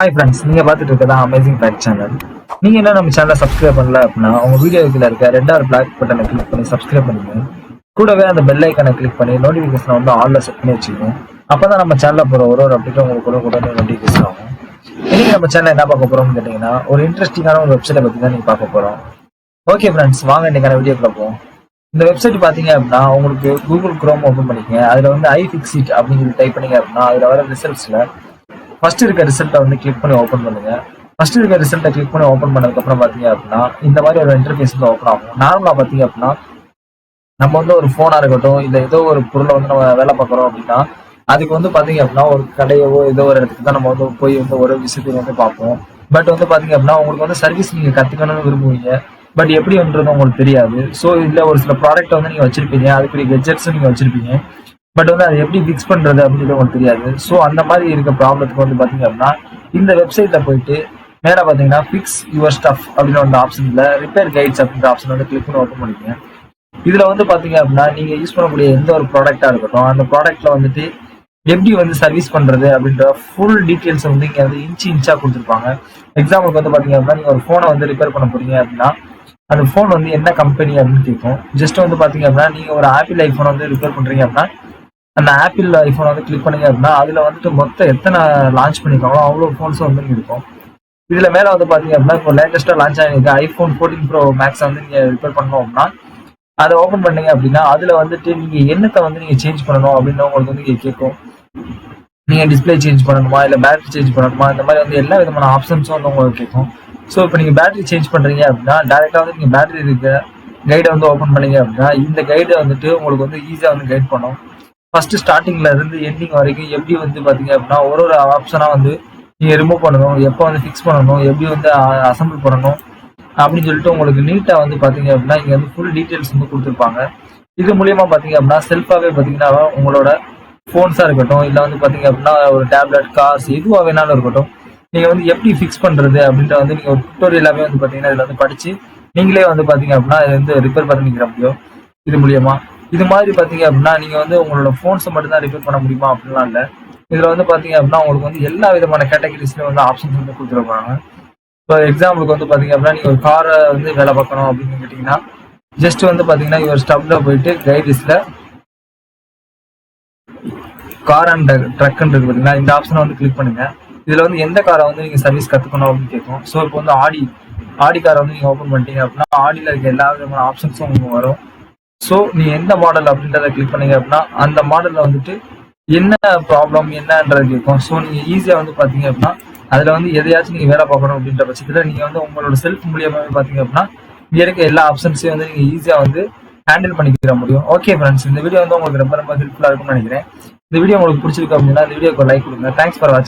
Hi friends, நீங்க பார்த்துட்டு இருக்கதா அமேசிங் ஃபேக்ட் சேனல். நீங்க என்ன நம்ம சேனலை சப்ஸ்கிரைப் பண்ணல அப்படின்னா உங்க வீடியோக்குள்ள இருக்க ரெட் ஆர் பிளாக் பட்டனை கிளிக் பண்ணி சப்ஸ்கிரைப் பண்ணிக்கோங்க. கூடவே அந்த பெல் ஐக்கனை கிளிக் பண்ணி நோட்டிஃபிகேஷன் வந்து ஆல்ல செட் பண்ணி வச்சுக்கோங்க. அப்பதான் நம்ம சேனல்ல போற ஒரு அப்டேட் உங்களுக்கு கூட நோட்டிஃபிகேஷன் ஆகும். இன்னைக்கு நம்ம சேனல் என்ன பார்க்க போறோம்னு கேட்டீங்கன்னா, ஒரு இன்ட்ரெஸ்டிங்கான ஒரு வெப்சைட்டை பத்தி தான் நீங்க பார்க்க போறோம். ஓகே ஃப்ரெண்ட்ஸ், வாங்க இன்னைக்கான வீடியோக்குள்ள போவோம். இந்த வெப்சைட் பாத்தீங்க அப்படின்னா உங்களுக்கு கூகுள் குரோம் ஓபன் பண்ணிக்கங்க. அதுல வந்து iFixit அப்படின்னு டைப் பண்ணீங்க அப்படின்னா அதுல வர ரிசல்ட்ஸ்ல ஃபர்ஸ்ட் இருக்க ரிசல்ட்டை வந்து கிளிக் பண்ணி ஓப்பன் பண்ணுங்க. ஃபர்ஸ்ட் இருக்க ரிசல்ட்டை கிளிக் பண்ணி ஓப்பன் பண்ணதுக்கு அப்புறம் பாத்தீங்க அப்படின்னா இந்த மாதிரி ஒரு இன்டர்ஃபேஸ் வந்து ஓப்பன் ஆகும். நார்மலா பாத்தீங்க அப்படின்னா நம்ம வந்து ஒரு போனா இருக்கட்டும், இல்ல ஏதோ ஒரு பொருளை வந்து நம்ம வேலை பார்க்குறோம் அப்படின்னா அதுக்கு வந்து பாத்தீங்க அப்படின்னா ஒரு கடையவோ ஏதோ ஒரு இடத்துக்கு தான் நம்ம வந்து போய் வந்து ஒரு விஷயத்துக்கு வந்து பார்ப்போம். பட் வந்து பாத்தீங்க அப்படின்னா உங்களுக்கு வந்து சர்வீஸ் நீங்க கத்துக்கணும்னு விரும்புவீங்க. பட் எப்படின்றது உங்களுக்கு தெரியாது. ஸோ இதுல ஒரு சில ப்ராடக்ட் வந்து நீங்க வச்சிருப்பீங்க, அதுக்குரிய கெட்ஜெட்ஸும் நீங்க வச்சிருப்பீங்க. பட் வந்து அதை எப்படி ஃபிக்ஸ் பண்றது அப்படின்னு உங்களுக்கு தெரியாது. ஸோ அந்த மாதிரி இருக்க ப்ராப்ளத்துக்கு வந்து பாத்தீங்க அப்படின்னா இந்த வெப்சைட்ல போயிட்டு மேலே பாத்தீங்கன்னா ஃபிக்ஸ் யுவர் ஸ்டஃப் அப்படின்னு ஒரு ஆப்ஷன்ல ரிப்பேர் கைட்ஸ் அப்படின்ற ஆப்ஷன் வந்து கிளிக் பண்ணி ஓப்பன் பண்ணிக்கங்க. இதுல வந்து பாத்தீங்க அப்படின்னா நீங்க யூஸ் பண்ணக்கூடிய எந்த ஒரு ப்ராடக்டா இருக்கட்டும், அந்த ப்ராடக்ட்ல வந்துட்டு எப்படி வந்து சர்வீஸ் பண்றது அப்படின்ற ஃபுல் டீடைல்ஸ் வந்து இங்க வந்து இன்ச்சா கொடுத்துருப்பாங்க. எக்ஸாம்பிளுக்கு வந்து பாத்தீங்க அப்படின்னா நீங்க ஒரு போனை வந்து ரிப்பேர் பண்ண போறீங்க அப்படின்னா அந்த போன் வந்து என்ன கம்பெனி அப்படின்னு கேட்கும். ஜஸ்ட் வந்து பாத்தீங்க அப்படின்னா நீங்க ஒரு ஆப்பிள் ஐபோன் வந்து ரிப்பேர் பண்றீங்க அப்படின்னா அந்த ஆப்பிள் ஐபோன் வந்து கிளிக் பண்ணீங்க அப்படின்னா அதுல வந்துட்டு மொத்தம் எத்தனை லான்ச் பண்ணிருக்காங்களோ அவ்வளவு போன்ஸ் வந்து இருக்கும். இதுல மேல வந்து பாத்தீங்க அப்படின்னா இப்போ லேட்டஸ்டா லான்ச் ஆகிருக்க ஐபோன் 14 ப்ரோ மேக்ஸ் வந்து நீங்க ரிப்பேர் பண்ணணும் அப்படின்னா அதை ஓப்பன் பண்ணீங்க அப்படின்னா அதுல வந்துட்டு நீங்க என்னத்தை வந்து நீங்க சேஞ்ச் பண்ணணும் அப்படின்னு உங்களுக்கு வந்து கேட்கும். நீங்க டிஸ்பிளே சேஞ்ச் பண்ணணுமா, இல்ல பேட்டரி சேஞ்ச் பண்ணணுமா, இந்த மாதிரி வந்து எல்லா விதமான ஆப்ஷன்ஸும் வந்து உங்களுக்கு கேட்கும். ஸோ இப்போ நீங்க பேட்டரி சேஞ்ச் பண்றீங்க அப்படின்னா டேரக்டா வந்து நீங்க பேட்டரி இருக்க கைடை வந்து ஓப்பன் பண்ணீங்க அப்படின்னா இந்த கைடை வந்துட்டு உங்களுக்கு வந்து ஈஸியா வந்து கைட் பண்ணும். ஃபர்ஸ்ட் ஸ்டார்டிங்ல இருந்து எண்டிங் வரைக்கும் எப்படி வந்து பாத்தீங்க அப்படின்னா ஒரு ஒரு ஆப்ஷனா வந்து நீங்க ரிமூவ் பண்ணணும், எப்போ வந்து ஃபிக்ஸ் பண்ணணும், எப்படி வந்து அசம்பிள் பண்ணணும் அப்படின்னு சொல்லிட்டு உங்களுக்கு நீட்டா வந்து பாத்தீங்க அப்படின்னா இங்க வந்து ஃபுல் டீடைல்ஸ் வந்து கொடுத்துருப்பாங்க. இது மூலியமா பாத்தீங்க அப்படின்னா செல்ஃபாவே பாத்தீங்கன்னா உங்களோட போன்ஸா இருக்கட்டும், இல்ல வந்து பாத்தீங்க அப்படின்னா ஒரு டேப்லெட் கார்ஸ் எதுவா வேணாலும் இருக்கட்டும், நீங்க வந்து எப்படி ஃபிக்ஸ் பண்றது அப்படின்ற வந்து நீங்க ஒரு டுட்டோரியலாவே வந்து பாத்தீங்கன்னா இதுல வந்து படிச்சு நீங்களே வந்து பாத்தீங்க அப்படின்னா இது வந்து ரிப்பேர் பண்ணிக்கிற முடியும் இது மூலியமா. இது மாதிரி பாத்தீங்க அப்படின்னா நீங்க வந்து உங்களோட போன்ஸை மட்டும் தான் ரிப்பேர் பண்ண முடியுமா அப்படிலாம் இல்ல. இதுல வந்து பாத்தீங்க அப்படின்னா உங்களுக்கு வந்து எல்லா விதமான கேட்டகரிஸ்லயும் வந்து ஆப்ஷன்ஸ் வந்து கொடுத்துருப்பாங்க. இப்போ எக்ஸாம்பிளுக்கு வந்து பாத்தீங்க அப்படின்னா நீங்க ஒரு காரை வந்து வேலை பார்க்கணும் அப்படின்னு கேட்டீங்கன்னா ஜஸ்ட் வந்து பாத்தீங்கன்னா ஒரு ஸ்டப்ல போயிட்டு கைட்ஸ்ல கார் அண்ட் ட்ரக்ன்னு இருக்கு பாத்தீங்கன்னா இந்த ஆப்ஷனை வந்து கிளிக் பண்ணுங்க. இதுல வந்து எந்த காரை வந்து நீங்க சர்வீஸ் கத்துக்கணும் அப்படின்னு கேட்கும். ஸோ இப்போ வந்து ஆடி காரை வந்து நீங்க ஓப்பன் பண்ணிட்டீங்க அப்படின்னா ஆடியில இருக்க எல்லா விதமான ஆப்ஷன்ஸும் உங்களுக்கு வரும். ஸோ நீ எந்த மாடல் அப்படின்றத கிளிக் பண்ணீங்க அப்படின்னா அந்த மாடல்ல வந்துட்டு என்ன ப்ராப்ளம் என்னன்றது கேட்கும். ஸோ நீங்க ஈஸியா வந்து பாத்தீங்க அப்படின்னா அதுல வந்து எதையாச்சும் நீங்க வேலை பார்க்கணும் அப்படின்ற பட்சத்துல நீங்க வந்து உங்களோட செல்ஃப் மூலியமாவே பாத்தீங்க அப்படின்னா இங்க இருக்க எல்லா ஆப்ஷன்ஸையும் வந்து நீங்க ஈஸியா வந்து ஹேண்டில் பண்ணிக்கிற முடியும். ஓகே ஃப்ரெண்ட்ஸ், இந்த வீடியோ வந்து உங்களுக்கு ரொம்ப ரொம்ப ஹெல்ப்ஃபுல்லா இருக்கும்னு நினைக்கிறேன். இந்த வீடியோ உங்களுக்கு பிடிச்சிருக்கு அப்படின்னா இந்த வீடியோக்கு லைக் கொடுங்க. தேங்க்ஸ் ஃபார் வாட்சிங்.